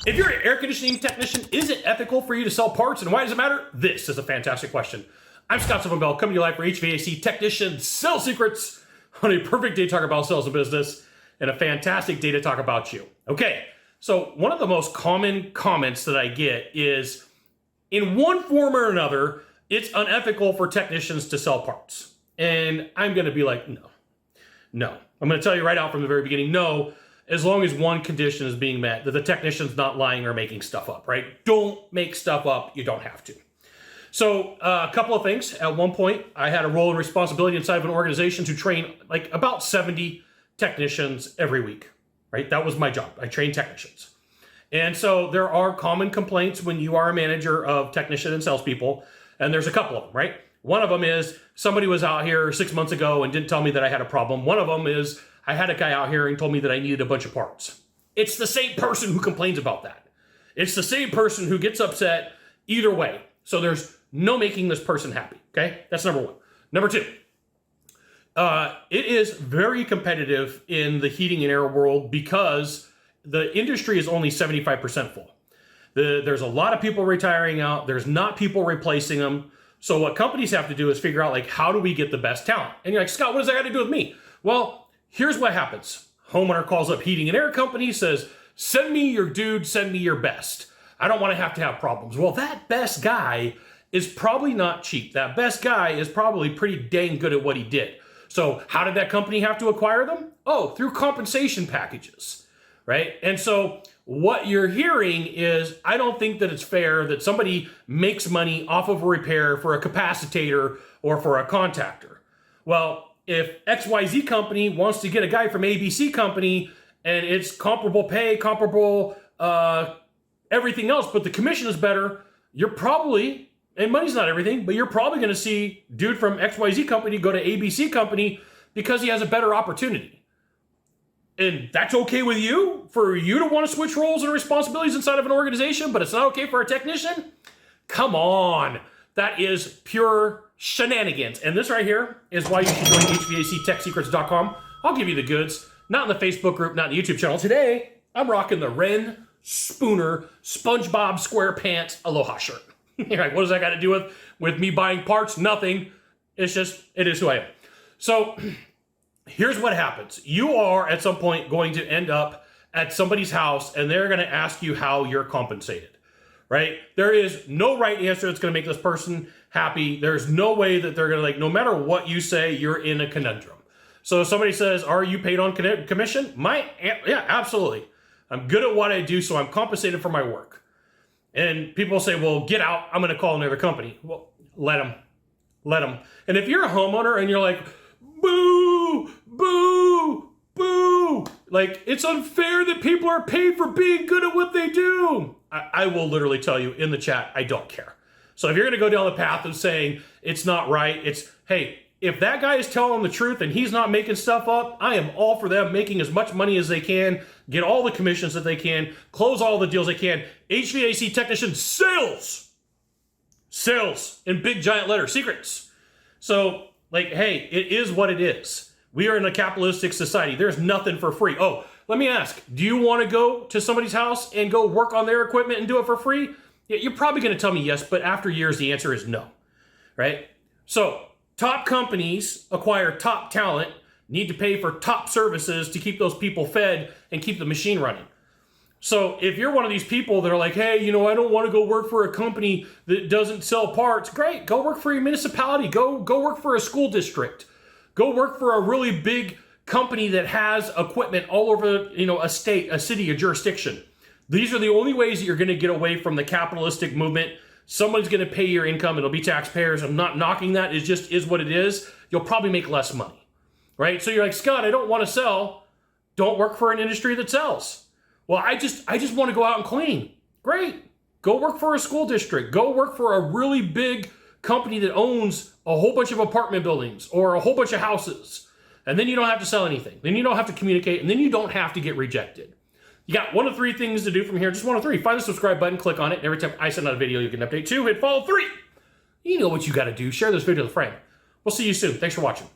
If you're an air conditioning technician, is it ethical for you to sell parts, and why does it matter? This is a fantastic question. I'm Sylvan Bell, coming to you live for HVAC technician sales secrets on a perfect day to talk about sales and business and a fantastic day to talk about you. Okay, so one of the most common comments that I get is, in one form or another, it's unethical for technicians to sell parts. And I'm going to be like, no. I'm going to tell you right out from the very beginning, no, as long as one condition is being met, that the technician's not lying or making stuff up, right? Don't make stuff up. You don't have to. So a couple of things. At one point, I had a role and responsibility inside of an organization to train like about 70 technicians every week, right? That was my job. I trained technicians. And so there are common complaints when you are a manager of technician and salespeople, and there's a couple of them, right? One of them is somebody was out here 6 months ago and didn't tell me that I had a problem. One of them is I had a guy out here and told me that I needed a bunch of parts. It's the same person who complains about that. It's the same person who gets upset either way. So there's no making this person happy, okay? That's number one. Number two, it is very competitive in the heating and air world because the industry is only 75% full. There's a lot of people retiring out. There's not people replacing them. So what companies have to do is figure out, like, how do we get the best talent? And you're like, Scott, what does that got to do with me? Well, here's what happens. Homeowner calls up heating and air company, says, send me your dude, send me your best. I don't want to have problems. Well, that best guy is probably not cheap. That best guy is probably pretty dang good at what he did. So how did that company have to acquire them? Oh, through compensation packages, right? And so what you're hearing is, I don't think that it's fair that somebody makes money off of a repair for a capacitator or for a contactor. Well, if XYZ company wants to get a guy from ABC company and it's comparable pay, comparable everything else, but the commission is better, you're probably, and money's not everything, but you're probably going to see dude from XYZ company go to ABC company because he has a better opportunity. And that's okay with you, for you to want to switch roles and responsibilities inside of an organization, but it's not okay for a technician? Come on. That is pure shenanigans. And this right here is why you should join HVACTechSecrets.com. I'll give you the goods. Not in the Facebook group, not in the YouTube channel. Today, I'm rocking the Ren Spooner SpongeBob SquarePants Aloha shirt. You're like, what does that got to do with me buying parts? Nothing. It's just, it is who I am. So here's what happens. You are at some point going to end up at somebody's house and they're going to ask you how you're compensated, right? There is no right answer that's going to make this person happy. There's no way that they're going to, like, no matter what you say, you're in a conundrum. So if somebody says, are you paid on commission? Yeah, absolutely. I'm good at what I do, so I'm compensated for my work. And people say, well, get out. I'm going to call another company. Well, let them. And if you're a homeowner and you're like, boo, boo, boo, like, it's unfair that people are paid for being good at what they do, I will literally tell you in the chat, I don't care. So if you're going to go down the path of saying it's not right, it's, hey, if that guy is telling the truth and he's not making stuff up, I am all for them making as much money as they can, get all the commissions that they can, close all the deals they can. HVAC technician sales in big giant letter secrets. So, like, hey, it is what it is. We are in a capitalistic society. There's nothing for free. Oh, let me ask, do you want to go to somebody's house and go work on their equipment and do it for free? Yeah, you're probably going to tell me yes, but after years, the answer is no, right? So top companies acquire top talent, need to pay for top services to keep those people fed and keep the machine running. So if you're one of these people that are like, hey, I don't want to go work for a company that doesn't sell parts, great, go work for your municipality, go work for a school district, go work for a really big company that has equipment all over, a state, a city, a jurisdiction. These are the only ways that you're going to get away from the capitalistic movement. Someone's going to pay your income. It'll be taxpayers. I'm not knocking that. It just is what it is. You'll probably make less money, right? So you're like, Scott, I don't want to sell. Don't work for an industry that sells. Well, I just want to go out and clean. Great. Go work for a school district. Go work for a really big company that owns a whole bunch of apartment buildings or a whole bunch of houses. And then you don't have to sell anything. Then you don't have to communicate. And then you don't have to get rejected. You got one of three things to do from here. Just one of three. Find the subscribe button, click on it. And every time I send out a video, you can update. 2, hit follow. 3. You know what you got to do. Share this video with a friend. We'll see you soon. Thanks for watching.